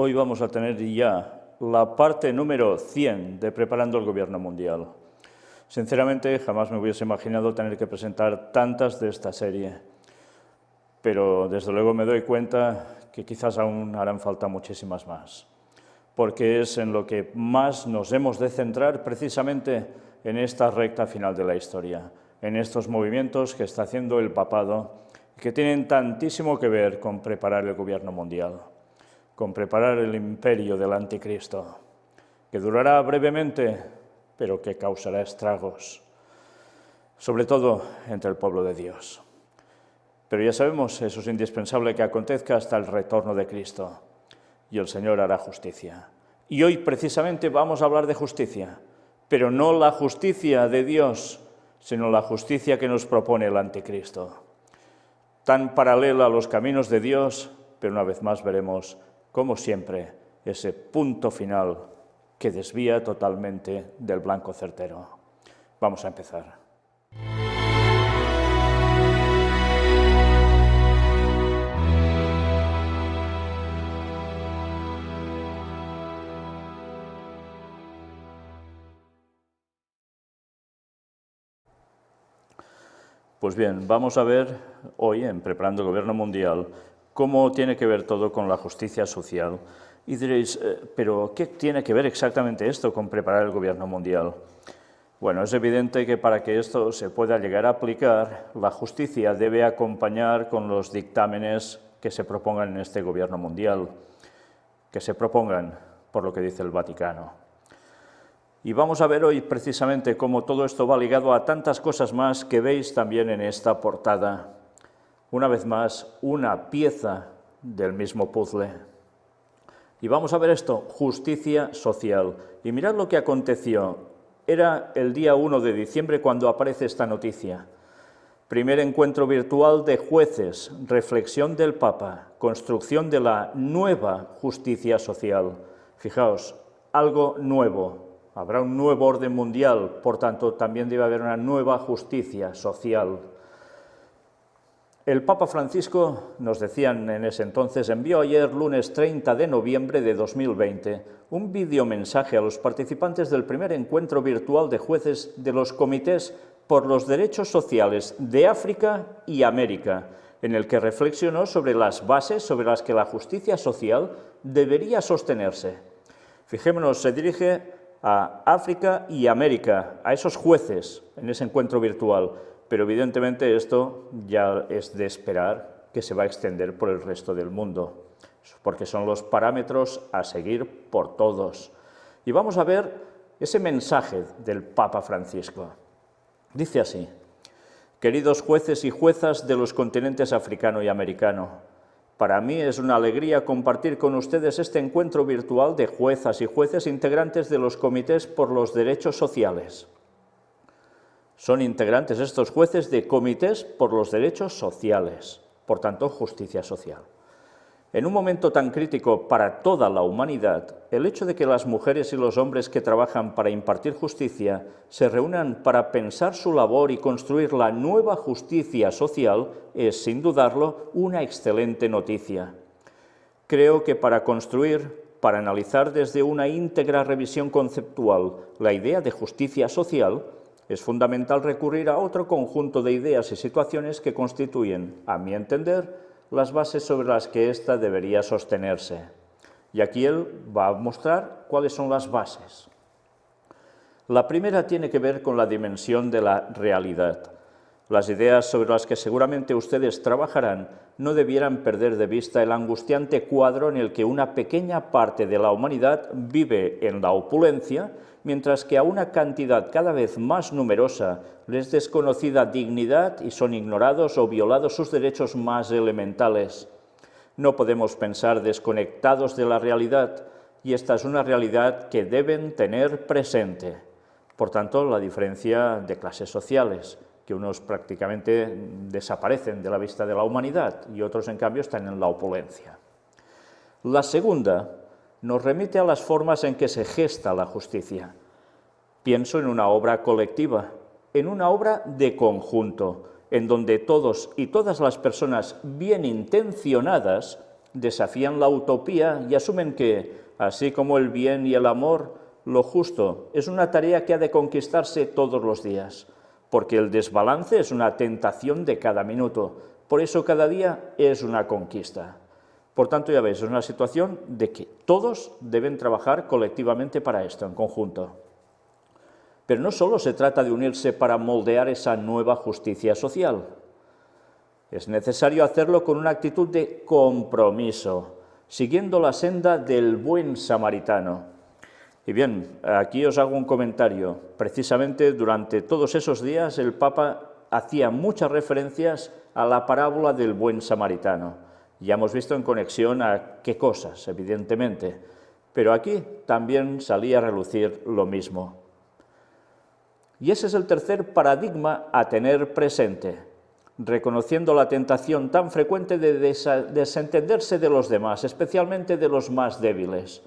Hoy vamos a tener ya la parte número 100 de Preparando el Gobierno Mundial. Sinceramente, jamás me hubiese imaginado tener que presentar tantas de esta serie, pero desde luego me doy cuenta que quizás aún harán falta muchísimas más, porque es en lo que más nos hemos de centrar precisamente en esta recta final de la historia, en estos movimientos que está haciendo el papado, que tienen tantísimo que ver con preparar el gobierno mundial, con preparar el imperio del anticristo, que durará brevemente, pero que causará estragos, sobre todo entre el pueblo de Dios. Pero ya sabemos, eso es indispensable que acontezca hasta el retorno de Cristo, y el Señor hará justicia. Y hoy precisamente vamos a hablar de justicia, pero no la justicia de Dios, sino la justicia que nos propone el anticristo. Tan paralela a los caminos de Dios, pero una vez más veremos, como siempre, ese punto final que desvía totalmente del blanco certero. Vamos a empezar. Pues bien, vamos a ver hoy, en Preparando el Gobierno Mundial, cómo tiene que ver todo con la justicia social. Y diréis, ¿pero qué tiene que ver exactamente esto con preparar el Gobierno Mundial? Bueno, es evidente que para que esto se pueda llegar a aplicar, la justicia debe acompañar con los dictámenes que se propongan en este Gobierno Mundial, que se propongan por lo que dice el Vaticano. Y vamos a ver hoy precisamente cómo todo esto va ligado a tantas cosas más que veis también en esta portada. Una vez más, una pieza del mismo puzzle. Y vamos a ver esto, justicia social. Y mirad lo que aconteció. Era el día 1 de diciembre cuando aparece esta noticia. Primer encuentro virtual de jueces, reflexión del Papa, construcción de la nueva justicia social. Fijaos, algo nuevo. Habrá un nuevo orden mundial, por tanto, también debe haber una nueva justicia social. El Papa Francisco, nos decían en ese entonces, envió ayer, lunes 30 de noviembre de 2020, un videomensaje a los participantes del primer encuentro virtual de jueces de los comités por los derechos sociales de África y América, en el que reflexionó sobre las bases sobre las que la justicia social debería sostenerse. Fijémonos, se dirige a África y América, a esos jueces en ese encuentro virtual, pero evidentemente esto ya es de esperar que se va a extender por el resto del mundo, porque son los parámetros a seguir por todos. Y vamos a ver ese mensaje del Papa Francisco. Dice así: queridos jueces y juezas de los continentes africano y americano, para mí es una alegría compartir con ustedes este encuentro virtual de juezas y jueces integrantes de los comités por los derechos sociales. Son integrantes estos jueces de comités por los derechos sociales, por tanto, justicia social. En un momento tan crítico para toda la humanidad, el hecho de que las mujeres y los hombres que trabajan para impartir justicia se reúnan para pensar su labor y construir la nueva justicia social es, sin dudarlo, una excelente noticia. Creo que para construir, para analizar desde una íntegra revisión conceptual la idea de justicia social, es fundamental recurrir a otro conjunto de ideas y situaciones que constituyen, a mi entender, las bases sobre las que ésta debería sostenerse. Y aquí él va a mostrar cuáles son las bases. La primera tiene que ver con la dimensión de la realidad. Las ideas sobre las que seguramente ustedes trabajarán no debieran perder de vista el angustiante cuadro en el que una pequeña parte de la humanidad vive en la opulencia, mientras que a una cantidad cada vez más numerosa les es desconocida dignidad y son ignorados o violados sus derechos más elementales. No podemos pensar desconectados de la realidad, y esta es una realidad que deben tener presente. Por tanto, la diferencia de clases sociales, que unos prácticamente desaparecen de la vista de la humanidad y otros, en cambio, están en la opulencia. La segunda nos remite a las formas en que se gesta la justicia. Pienso en una obra colectiva, en una obra de conjunto, en donde todos y todas las personas bien intencionadas desafían la utopía y asumen que, así como el bien y el amor, lo justo es una tarea que ha de conquistarse todos los días, porque el desbalance es una tentación de cada minuto, por eso cada día es una conquista. Por tanto, ya veis, es una situación de que todos deben trabajar colectivamente para esto, en conjunto. Pero no solo se trata de unirse para moldear esa nueva justicia social. Es necesario hacerlo con una actitud de compromiso, siguiendo la senda del buen samaritano. Y bien, aquí os hago un comentario. Precisamente durante todos esos días el Papa hacía muchas referencias a la parábola del buen samaritano. Ya hemos visto en conexión a qué cosas, evidentemente, pero aquí también salía a relucir lo mismo. Y ese es el tercer paradigma a tener presente, reconociendo la tentación tan frecuente de desentenderse de los demás, especialmente de los más débiles.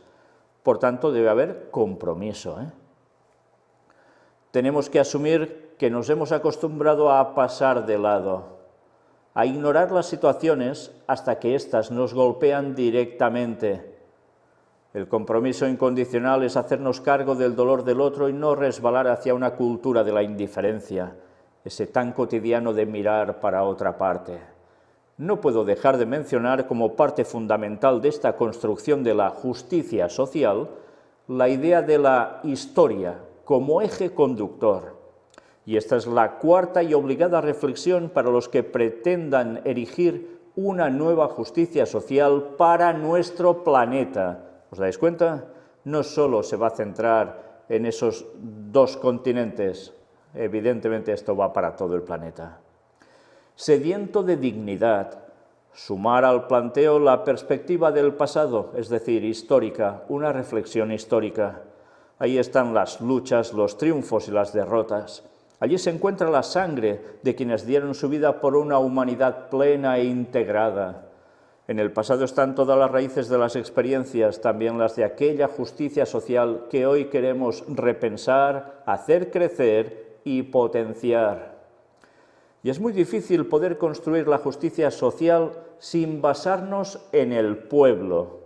Por tanto, debe haber compromiso, Tenemos que asumir que nos hemos acostumbrado a pasar de lado, a ignorar las situaciones hasta que éstas nos golpean directamente. El compromiso incondicional es hacernos cargo del dolor del otro y no resbalar hacia una cultura de la indiferencia, ese tan cotidiano de mirar para otra parte. No puedo dejar de mencionar como parte fundamental de esta construcción de la justicia social la idea de la historia como eje conductor. Y esta es la cuarta y obligada reflexión para los que pretendan erigir una nueva justicia social para nuestro planeta. ¿Os dais cuenta? No solo se va a centrar en esos dos continentes, evidentemente esto va para todo el planeta. Sediento de dignidad, sumar al planteo la perspectiva del pasado, es decir, histórica, una reflexión histórica. Ahí están las luchas, los triunfos y las derrotas. Allí se encuentra la sangre de quienes dieron su vida por una humanidad plena e integrada. En el pasado están todas las raíces de las experiencias, también las de aquella justicia social que hoy queremos repensar, hacer crecer y potenciar. Y es muy difícil poder construir la justicia social sin basarnos en el pueblo.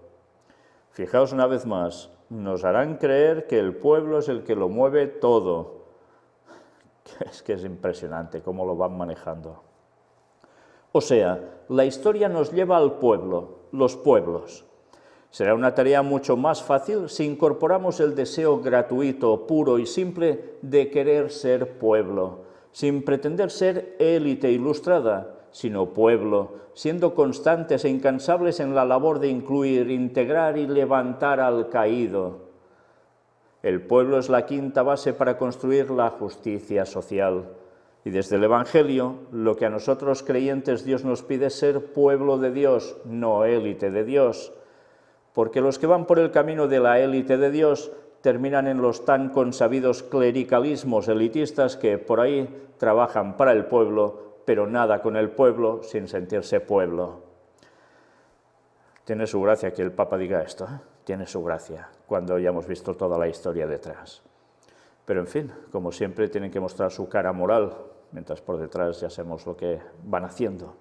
Fijaos una vez más, nos harán creer que el pueblo es el que lo mueve todo. Es que es impresionante cómo lo van manejando. O sea, la historia nos lleva al pueblo, los pueblos. Será una tarea mucho más fácil si incorporamos el deseo gratuito, puro y simple de querer ser pueblo, sin pretender ser élite ilustrada, sino pueblo, siendo constantes e incansables en la labor de incluir, integrar y levantar al caído. El pueblo es la quinta base para construir la justicia social. Y desde el Evangelio, lo que a nosotros creyentes Dios nos pide es ser pueblo de Dios, no élite de Dios. Porque los que van por el camino de la élite de Dios terminan en los tan consabidos clericalismos elitistas que por ahí trabajan para el pueblo, pero nada con el pueblo sin sentirse pueblo. Tiene su gracia que el Papa diga esto, Tiene su gracia, cuando ya hemos visto toda la historia detrás. Pero en fin, como siempre, tienen que mostrar su cara moral, mientras por detrás ya sabemos lo que van haciendo.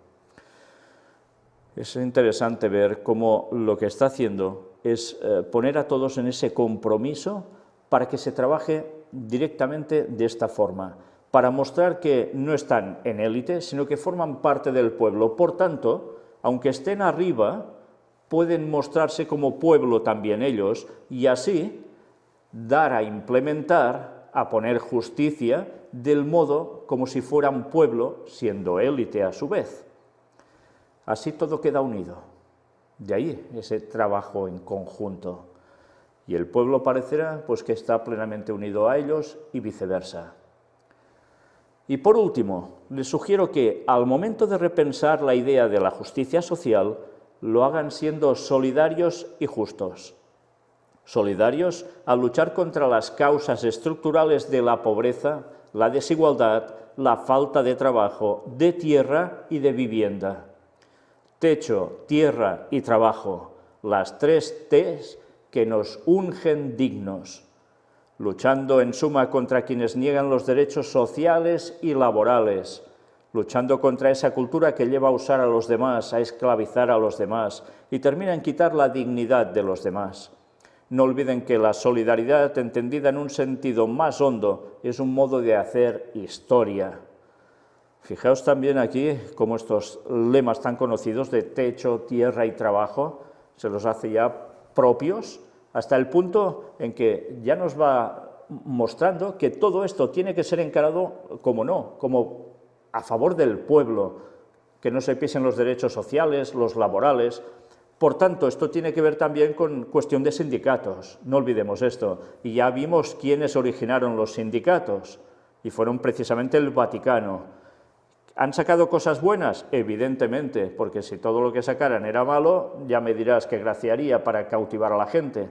Es interesante ver cómo lo que está haciendo es poner a todos en ese compromiso para que se trabaje directamente de esta forma, para mostrar que no están en élite, sino que forman parte del pueblo. Por tanto, aunque estén arriba, pueden mostrarse como pueblo también ellos y así dar a implementar, a poner justicia del modo como si fueran pueblo, siendo élite a su vez. Así todo queda unido. De ahí ese trabajo en conjunto. Y el pueblo parecerá pues, que está plenamente unido a ellos y viceversa. Y por último, les sugiero que al momento de repensar la idea de la justicia social, lo hagan siendo solidarios y justos. Solidarios al luchar contra las causas estructurales de la pobreza, la desigualdad, la falta de trabajo, de tierra y de vivienda. Techo, tierra y trabajo, las tres T's que nos ungen dignos, luchando en suma contra quienes niegan los derechos sociales y laborales, luchando contra esa cultura que lleva a usar a los demás, a esclavizar a los demás y termina en quitar la dignidad de los demás. No olviden que la solidaridad, entendida en un sentido más hondo, es un modo de hacer historia. Fijaos también aquí cómo estos lemas tan conocidos de techo, tierra y trabajo se los hace ya propios, hasta el punto en que ya nos va mostrando que todo esto tiene que ser encarado como a favor del pueblo, que no se pisen los derechos sociales, los laborales. Por tanto, esto tiene que ver también con cuestión de sindicatos, no olvidemos esto. Y ya vimos quiénes originaron los sindicatos, y fueron precisamente el Vaticano. ¿Han sacado cosas buenas? Evidentemente, porque si todo lo que sacaran era malo, ya me dirás qué gracia haría para cautivar a la gente,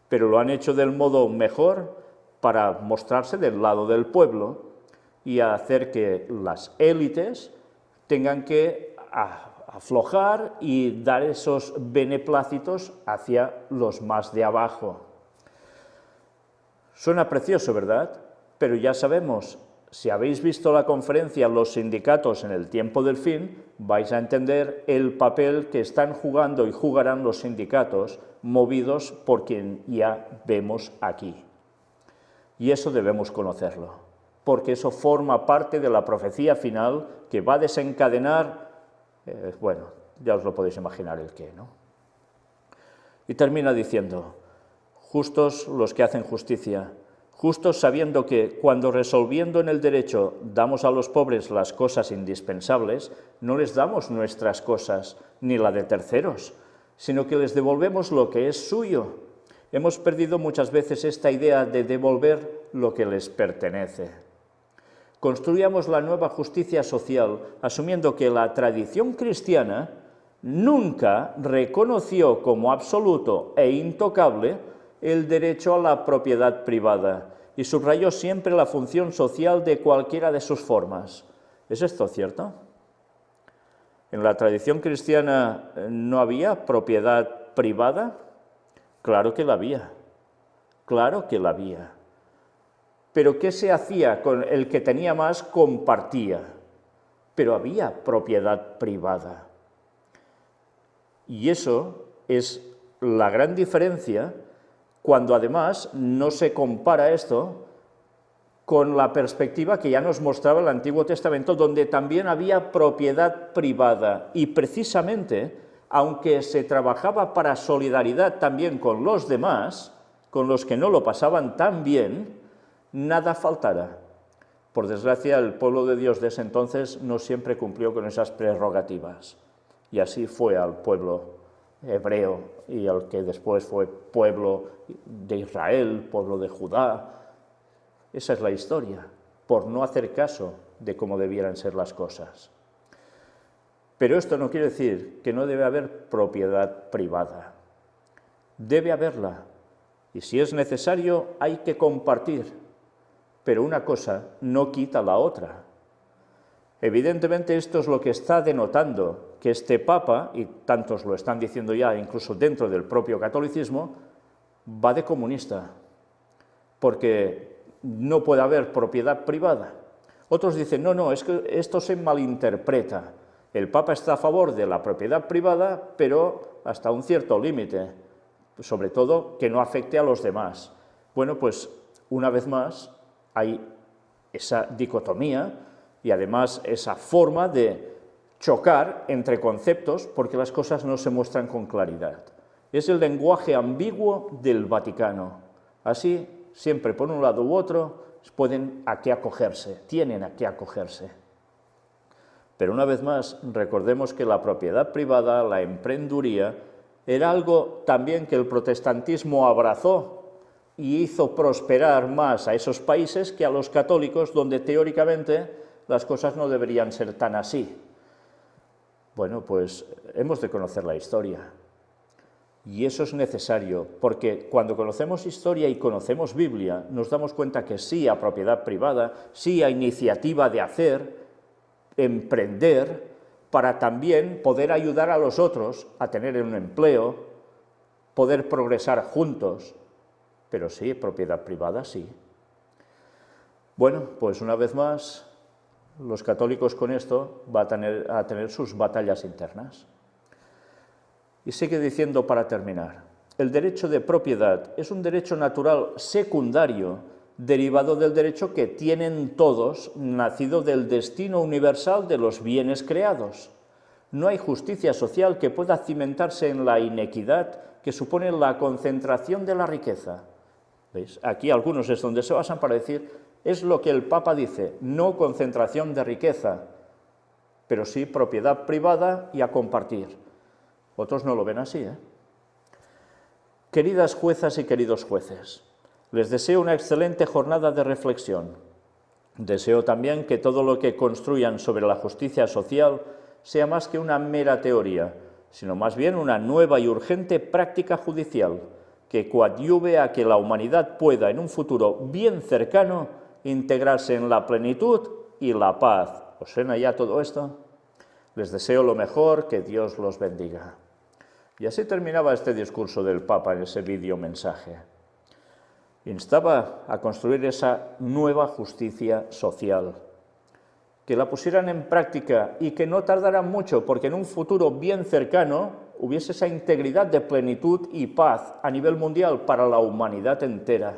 pero lo han hecho del modo mejor para mostrarse del lado del pueblo y hacer que las élites tengan que aflojar y dar esos beneplácitos hacia los más de abajo. Suena precioso, ¿verdad? Pero ya sabemos, si habéis visto la conferencia Los sindicatos en el tiempo del fin, vais a entender el papel que están jugando y jugarán los sindicatos, movidos por quien ya vemos aquí. Y eso debemos conocerlo, porque eso forma parte de la profecía final que va a desencadenar, bueno, ya os lo podéis imaginar el qué, ¿no? Y termina diciendo, justos los que hacen justicia, justos sabiendo que cuando resolviendo en el derecho damos a los pobres las cosas indispensables, no les damos nuestras cosas ni la de terceros, sino que les devolvemos lo que es suyo. Hemos perdido muchas veces esta idea de devolver lo que les pertenece. Construyamos la nueva justicia social asumiendo que la tradición cristiana nunca reconoció como absoluto e intocable el derecho a la propiedad privada y subrayó siempre la función social de cualquiera de sus formas. ¿Es esto cierto? ¿En la tradición cristiana no había propiedad privada? Claro que la había, claro que la había. Pero ¿qué se hacía? Con el que tenía más compartía, pero había propiedad privada. Y eso es la gran diferencia cuando además no se compara esto con la perspectiva que ya nos mostraba el Antiguo Testamento, donde también había propiedad privada y precisamente, aunque se trabajaba para solidaridad también con los demás, con los que no lo pasaban tan bien, nada faltara. Por desgracia, el pueblo de Dios de ese entonces no siempre cumplió con esas prerrogativas, y así fue al pueblo hebreo y al que después fue pueblo de Israel, pueblo de Judá. Esa es la historia, por no hacer caso de cómo debieran ser las cosas. Pero esto no quiere decir que no debe haber propiedad privada. Debe haberla, y si es necesario hay que compartir, pero una cosa no quita la otra. Evidentemente esto es lo que está denotando que este Papa, y tantos lo están diciendo ya incluso dentro del propio catolicismo, va de comunista, porque no puede haber propiedad privada. Otros dicen, no, es que esto se malinterpreta. El Papa está a favor de la propiedad privada, pero hasta un cierto límite, sobre todo que no afecte a los demás. Bueno, pues una vez más hay esa dicotomía y además esa forma de chocar entre conceptos porque las cosas no se muestran con claridad. Es el lenguaje ambiguo del Vaticano. Así, siempre por un lado u otro, pueden a qué acogerse, tienen a qué acogerse. Pero una vez más, recordemos que la propiedad privada, la emprenduría, era algo también que el protestantismo abrazó y hizo prosperar más a esos países que a los católicos, donde teóricamente las cosas no deberían ser tan así. Bueno, pues hemos de conocer la historia. Y eso es necesario, porque cuando conocemos historia y conocemos Biblia, nos damos cuenta que sí a propiedad privada, sí a iniciativa de hacer, emprender, para también poder ayudar a los otros a tener un empleo, poder progresar juntos, pero sí, propiedad privada sí. Bueno, pues una vez más, Los católicos con esto van a tener sus batallas internas. Y sigue diciendo para terminar, el derecho de propiedad es un derecho natural secundario derivado del derecho que tienen todos, nacido del destino universal de los bienes creados. No hay justicia social que pueda cimentarse en la inequidad que supone la concentración de la riqueza. ¿Veis? Aquí algunos es donde se basan para decir, es lo que el Papa dice, no concentración de riqueza, pero sí propiedad privada y a compartir. Otros no lo ven así, ¿eh? Queridas juezas y queridos jueces, les deseo una excelente jornada de reflexión. Deseo también que todo lo que construyan sobre la justicia social sea más que una mera teoría, sino más bien una nueva y urgente práctica judicial, que coadyuve a que la humanidad pueda, en un futuro bien cercano, integrarse en la plenitud y la paz. ¿Os suena ya todo esto? Les deseo lo mejor, que Dios los bendiga. Y así terminaba este discurso del Papa en ese vídeo mensaje. Instaba a construir esa nueva justicia social, que la pusieran en práctica y que no tardaran mucho, porque en un futuro bien cercano hubiese esa integridad de plenitud y paz a nivel mundial para la humanidad entera.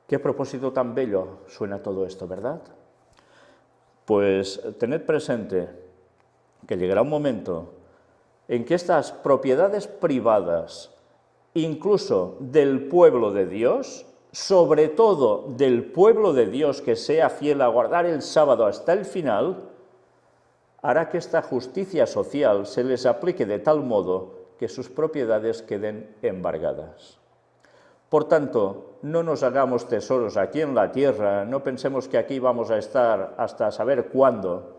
Qué propósito tan bello suena todo esto, ¿verdad? Pues tened presente que llegará un momento en que estas propiedades privadas, incluso del pueblo de Dios, sobre todo del pueblo de Dios que sea fiel a guardar el sábado hasta el final, hará que esta justicia social se les aplique de tal modo que sus propiedades queden embargadas. Por tanto, no nos hagamos tesoros aquí en la tierra, no pensemos que aquí vamos a estar hasta saber cuándo,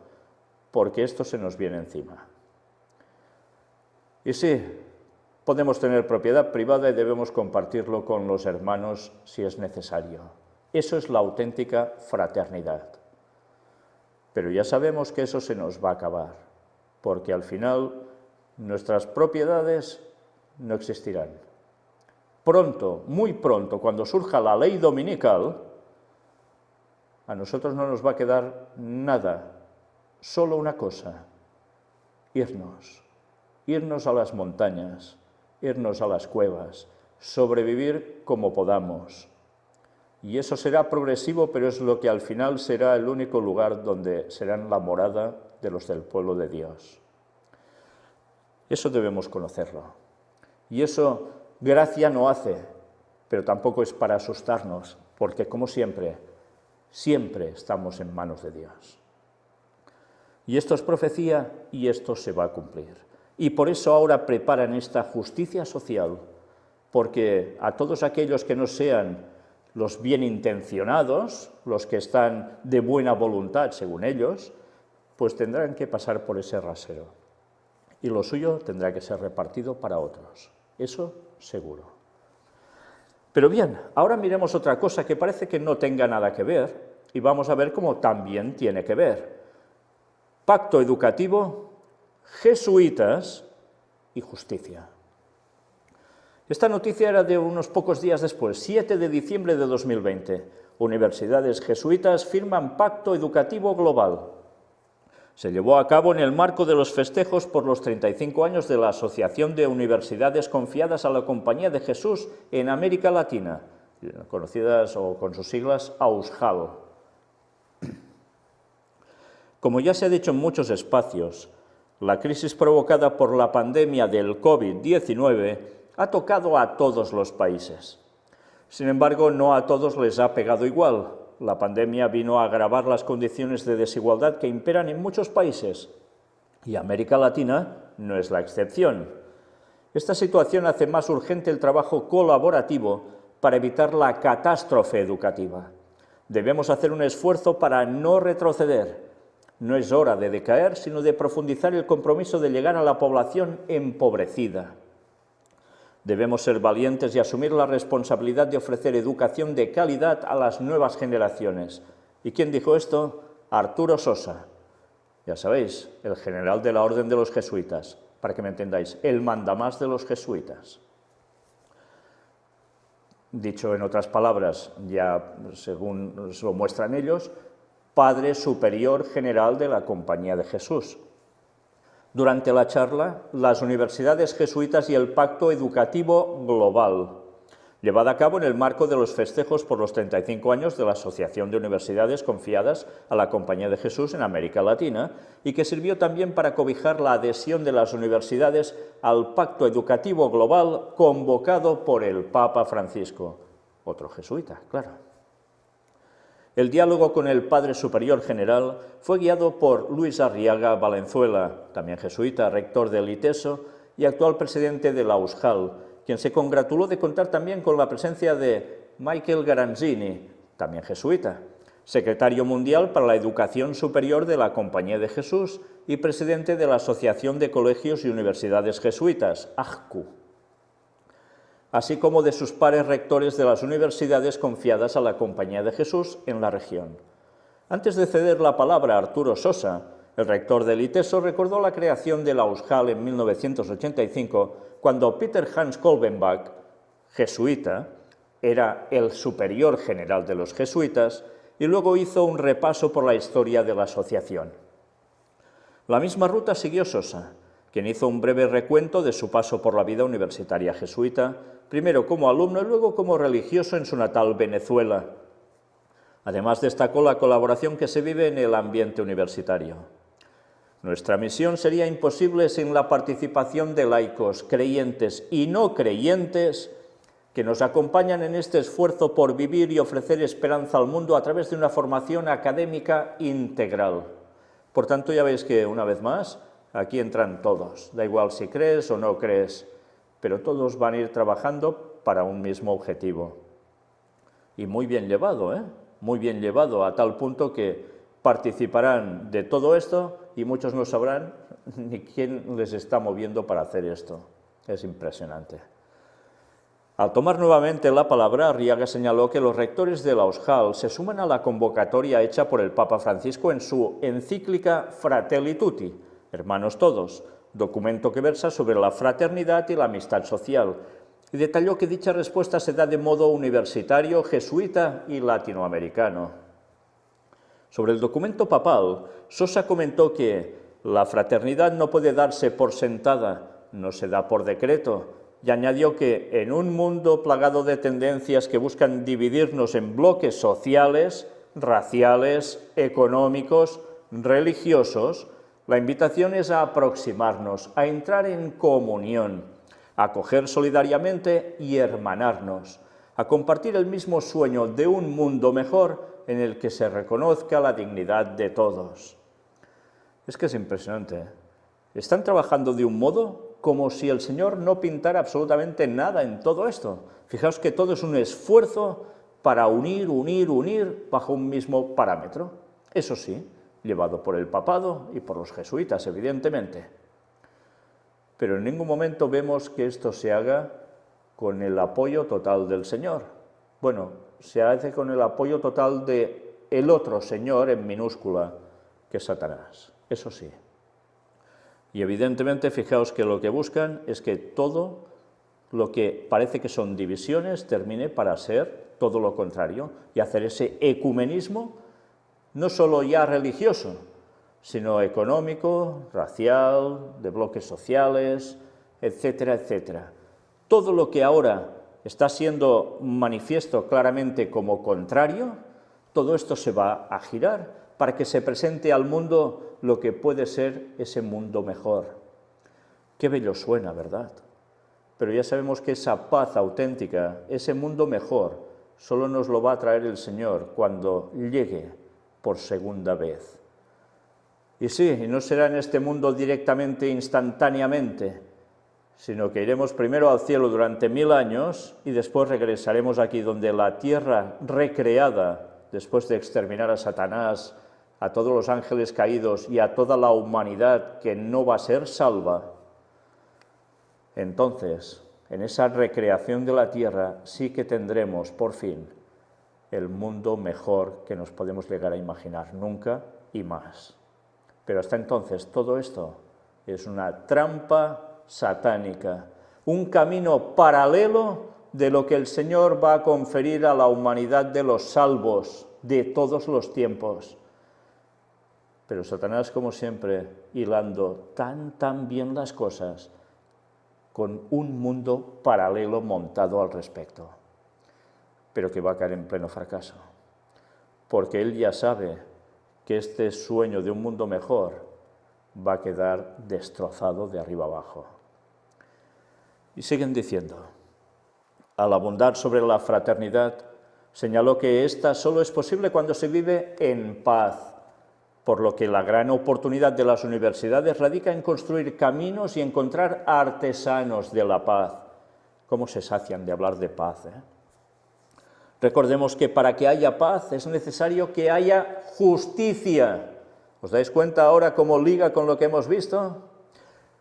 porque esto se nos viene encima. Y sí, podemos tener propiedad privada y debemos compartirlo con los hermanos si es necesario. Eso es la auténtica fraternidad. Pero ya sabemos que eso se nos va a acabar, porque al final nuestras propiedades no existirán. Pronto, muy pronto, cuando surja la ley dominical, a nosotros no nos va a quedar nada, solo una cosa, irnos a las montañas, irnos a las cuevas, sobrevivir como podamos. Y eso será progresivo, pero es lo que al final será el único lugar donde serán la morada de los del pueblo de Dios. Eso debemos conocerlo. Y eso gracia no hace, pero tampoco es para asustarnos, porque como siempre, siempre estamos en manos de Dios. Y esto es profecía y esto se va a cumplir. Y por eso ahora preparan esta justicia social, porque a todos aquellos que no sean los bien intencionados, los que están de buena voluntad según ellos, pues tendrán que pasar por ese rasero. Y lo suyo tendrá que ser repartido para otros. Eso seguro. Pero bien, ahora miremos otra cosa que parece que no tenga nada que ver, y vamos a ver cómo también tiene que ver. Pacto educativo, jesuitas y justicia. Esta noticia era de unos pocos días después, 7 de diciembre de 2020. Universidades jesuitas firman pacto educativo global. Se llevó a cabo en el marco de los festejos por los 35 años de la Asociación de Universidades Confiadas a la Compañía de Jesús en América Latina, conocidas o con sus siglas AUSJAL. Como ya se ha dicho en muchos espacios, la crisis provocada por la pandemia del COVID-19 ha tocado a todos los países. Sin embargo, no a todos les ha pegado igual. La pandemia vino a agravar las condiciones de desigualdad que imperan en muchos países, y América Latina no es la excepción. Esta situación hace más urgente el trabajo colaborativo para evitar la catástrofe educativa. Debemos hacer un esfuerzo para no retroceder. No es hora de decaer, sino de profundizar el compromiso de llegar a la población empobrecida. Debemos ser valientes y asumir la responsabilidad de ofrecer educación de calidad a las nuevas generaciones. ¿Y quién dijo esto? Arturo Sosa. Ya sabéis, el general de la Orden de los Jesuitas, para que me entendáis, el mandamás de los jesuitas. Dicho en otras palabras, ya según lo muestran ellos, Padre Superior General de la Compañía de Jesús. Durante la charla, las universidades jesuitas y el Pacto Educativo Global, llevada a cabo en el marco de los festejos por los 35 años de la Asociación de Universidades confiadas a la Compañía de Jesús en América Latina y que sirvió también para cobijar la adhesión de las universidades al Pacto Educativo Global convocado por el Papa Francisco, otro jesuita, claro. El diálogo con el Padre Superior General fue guiado por Luis Arriaga Valenzuela, también jesuita, rector del ITESO y actual presidente de la USJAL, quien se congratuló de contar también con la presencia de Michael Garanzini, también jesuita, secretario mundial para la Educación Superior de la Compañía de Jesús y presidente de la Asociación de Colegios y Universidades Jesuitas, AJCU, así como de sus pares rectores de las universidades confiadas a la Compañía de Jesús en la región. Antes de ceder la palabra a Arturo Sosa, el rector del ITESO recordó la creación de la USJAL en 1985, cuando Peter Hans Kolbenbach, jesuita, era el superior general de los jesuitas y luego hizo un repaso por la historia de la asociación. La misma ruta siguió Sosa, quien hizo un breve recuento de su paso por la vida universitaria jesuita, primero como alumno y luego como religioso en su natal Venezuela. Además destacó la colaboración que se vive en el ambiente universitario. Nuestra misión sería imposible sin la participación de laicos, creyentes y no creyentes que nos acompañan en este esfuerzo por vivir y ofrecer esperanza al mundo a través de una formación académica integral. Por tanto, ya veis que, una vez más, aquí entran todos, da igual si crees o no crees, pero todos van a ir trabajando para un mismo objetivo. Y muy bien llevado, muy bien llevado, a tal punto que participarán de todo esto y muchos no sabrán ni quién les está moviendo para hacer esto. Es impresionante. Al tomar nuevamente la palabra, Arriaga señaló que los rectores de la USJAL se suman a la convocatoria hecha por el Papa Francisco en su encíclica Fratelli Tutti, Hermanos Todos, documento que versa sobre la fraternidad y la amistad social, y detalló que dicha respuesta se da de modo universitario, jesuita y latinoamericano. Sobre el documento papal, Sosa comentó que la fraternidad no puede darse por sentada, no se da por decreto, y añadió que en un mundo plagado de tendencias que buscan dividirnos en bloques sociales, raciales, económicos, religiosos, la invitación es a aproximarnos, a entrar en comunión, a acoger solidariamente y hermanarnos, a compartir el mismo sueño de un mundo mejor en el que se reconozca la dignidad de todos. Es que es impresionante. Están trabajando de un modo como si el Señor no pintara absolutamente nada en todo esto. Fijaos que todo es un esfuerzo para unir bajo un mismo parámetro. Eso sí, llevado por el papado y por los jesuitas, evidentemente. Pero en ningún momento vemos que esto se haga con el apoyo total del Señor. Bueno, se hace con el apoyo total de el otro Señor en minúscula, que es Satanás, eso sí. Y evidentemente, fijaos que lo que buscan es que todo lo que parece que son divisiones termine para ser todo lo contrario y hacer ese ecumenismo no solo ya religioso, sino económico, racial, de bloques sociales, etcétera, etcétera. Todo lo que ahora está siendo manifiesto claramente como contrario, todo esto se va a girar para que se presente al mundo lo que puede ser ese mundo mejor. Qué bello suena, ¿verdad? Pero ya sabemos que esa paz auténtica, ese mundo mejor, solo nos lo va a traer el Señor cuando llegue por segunda vez. Y sí, no será en este mundo directamente, instantáneamente, sino que iremos primero al cielo durante 1000 años y después regresaremos aquí donde la tierra recreada, después de exterminar a Satanás, a todos los ángeles caídos y a toda la humanidad que no va a ser salva, entonces, en esa recreación de la tierra sí que tendremos, por fin, el mundo mejor que nos podemos llegar a imaginar, nunca y más. Pero hasta entonces todo esto es una trampa satánica, un camino paralelo de lo que el Señor va a conferir a la humanidad de los salvos de todos los tiempos. Pero Satanás, como siempre, hilando tan bien las cosas, con un mundo paralelo montado al respecto, pero que va a caer en pleno fracaso, porque él ya sabe que este sueño de un mundo mejor va a quedar destrozado de arriba abajo. Y siguen diciendo, al abundar sobre la fraternidad, señaló que esta solo es posible cuando se vive en paz, por lo que la gran oportunidad de las universidades radica en construir caminos y encontrar artesanos de la paz. ¿Cómo se sacian de hablar de paz? Recordemos que para que haya paz es necesario que haya justicia. ¿Os dais cuenta ahora cómo liga con lo que hemos visto?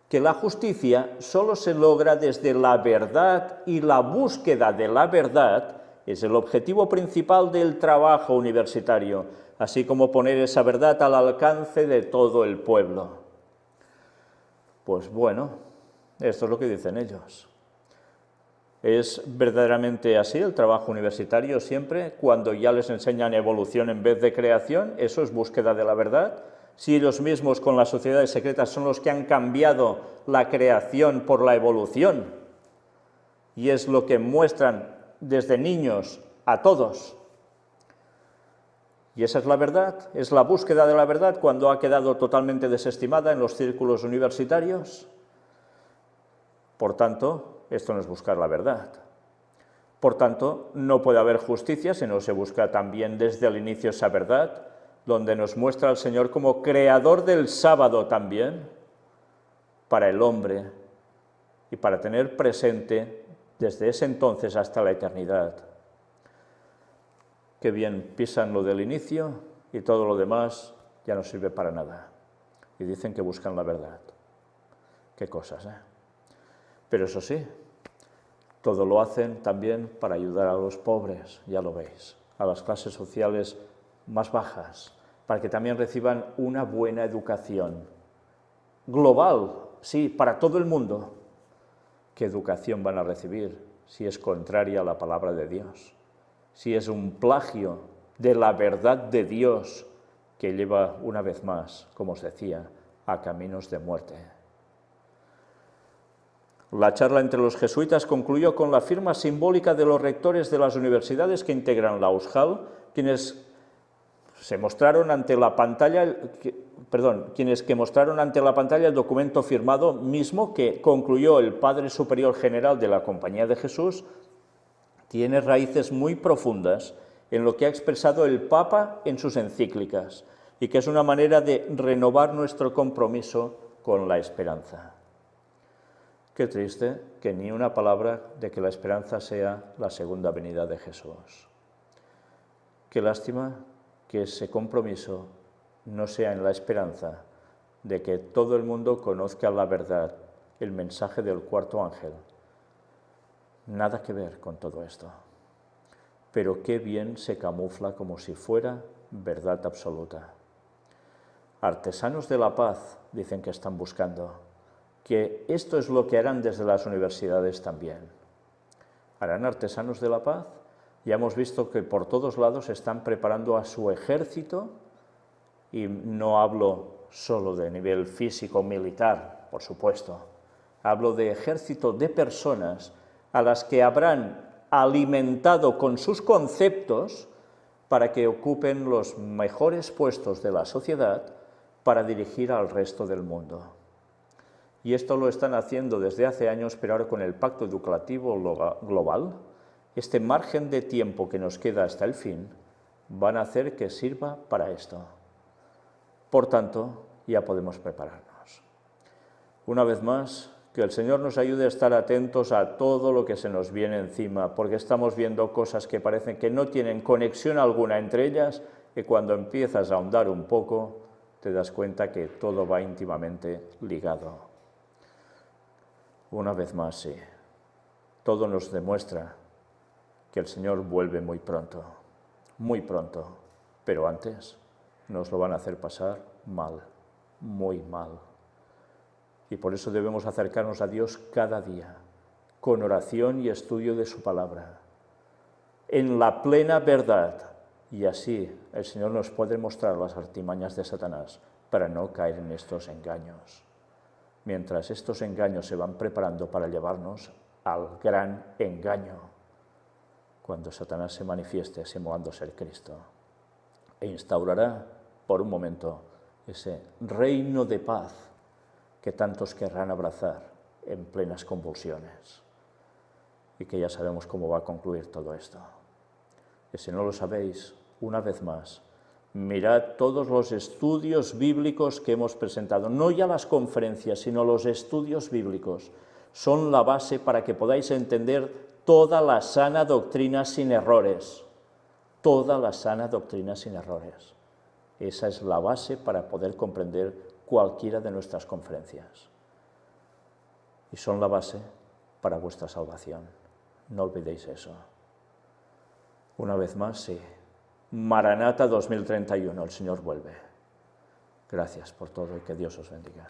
Que la justicia solo se logra desde la verdad, y la búsqueda de la verdad es el objetivo principal del trabajo universitario, así como poner esa verdad al alcance de todo el pueblo. Pues bueno, esto es lo que dicen ellos. ¿Es verdaderamente así el trabajo universitario siempre, cuando ya les enseñan evolución en vez de creación? ¿Eso es búsqueda de la verdad? Si ellos mismos con las sociedades secretas son los que han cambiado la creación por la evolución, y es lo que muestran desde niños a todos. Y esa es la verdad, es la búsqueda de la verdad cuando ha quedado totalmente desestimada en los círculos universitarios. Por tanto, esto no es buscar la verdad. Por tanto, no puede haber justicia si no se busca también desde el inicio esa verdad, donde nos muestra al Señor como creador del sábado también, para el hombre, y para tener presente desde ese entonces hasta la eternidad. Qué bien pisan lo del inicio y todo lo demás ya no sirve para nada. Y dicen que buscan la verdad. Qué cosas, ¿eh? Pero eso sí, todo lo hacen también para ayudar a los pobres, ya lo veis, a las clases sociales más bajas, para que también reciban una buena educación. Global, sí, para todo el mundo. ¿Qué educación van a recibir si es contraria a la palabra de Dios? Si es un plagio de la verdad de Dios que lleva una vez más, como os decía, a caminos de muerte. La charla entre los jesuitas concluyó con la firma simbólica de los rectores de las universidades que integran la USJAL, quienes mostraron ante la pantalla el documento firmado mismo que concluyó el Padre Superior General de la Compañía de Jesús. Tiene raíces muy profundas en lo que ha expresado el Papa en sus encíclicas, y que es una manera de renovar nuestro compromiso con la esperanza. Qué triste que ni una palabra de que la esperanza sea la segunda venida de Jesús. Qué lástima que ese compromiso no sea en la esperanza de que todo el mundo conozca la verdad, el mensaje del cuarto ángel. Nada que ver con todo esto. Pero qué bien se camufla como si fuera verdad absoluta. Artesanos de la paz dicen que están buscando, que esto es lo que harán desde las universidades también. ¿Harán artesanos de la paz? Ya hemos visto que por todos lados están preparando a su ejército, y no hablo solo de nivel físico militar, por supuesto. Hablo de ejército de personas a las que habrán alimentado con sus conceptos para que ocupen los mejores puestos de la sociedad para dirigir al resto del mundo. Y esto lo están haciendo desde hace años, pero ahora con el Pacto Educativo Global, este margen de tiempo que nos queda hasta el fin, van a hacer que sirva para esto. Por tanto, ya podemos prepararnos. Una vez más, que el Señor nos ayude a estar atentos a todo lo que se nos viene encima, porque estamos viendo cosas que parecen que no tienen conexión alguna entre ellas, y cuando empiezas a ahondar un poco, te das cuenta que todo va íntimamente ligado. Una vez más, sí, todo nos demuestra que el Señor vuelve muy pronto, pero antes nos lo van a hacer pasar mal, muy mal. Y por eso debemos acercarnos a Dios cada día, con oración y estudio de su palabra, en la plena verdad, y así el Señor nos puede mostrar las artimañas de Satanás para no caer en estos engaños, mientras estos engaños se van preparando para llevarnos al gran engaño, cuando Satanás se manifieste simulando ser Cristo, e instaurará por un momento ese reino de paz que tantos querrán abrazar en plenas convulsiones, y que ya sabemos cómo va a concluir todo esto. Que si no lo sabéis, una vez más, mirad todos los estudios bíblicos que hemos presentado, no ya las conferencias, sino los estudios bíblicos. Son la base para que podáis entender toda la sana doctrina sin errores. Toda la sana doctrina sin errores. Esa es la base para poder comprender cualquiera de nuestras conferencias. Y son la base para vuestra salvación. No olvidéis eso. Una vez más, sí. Maranata 2031, el Señor vuelve. Gracias por todo y que Dios os bendiga.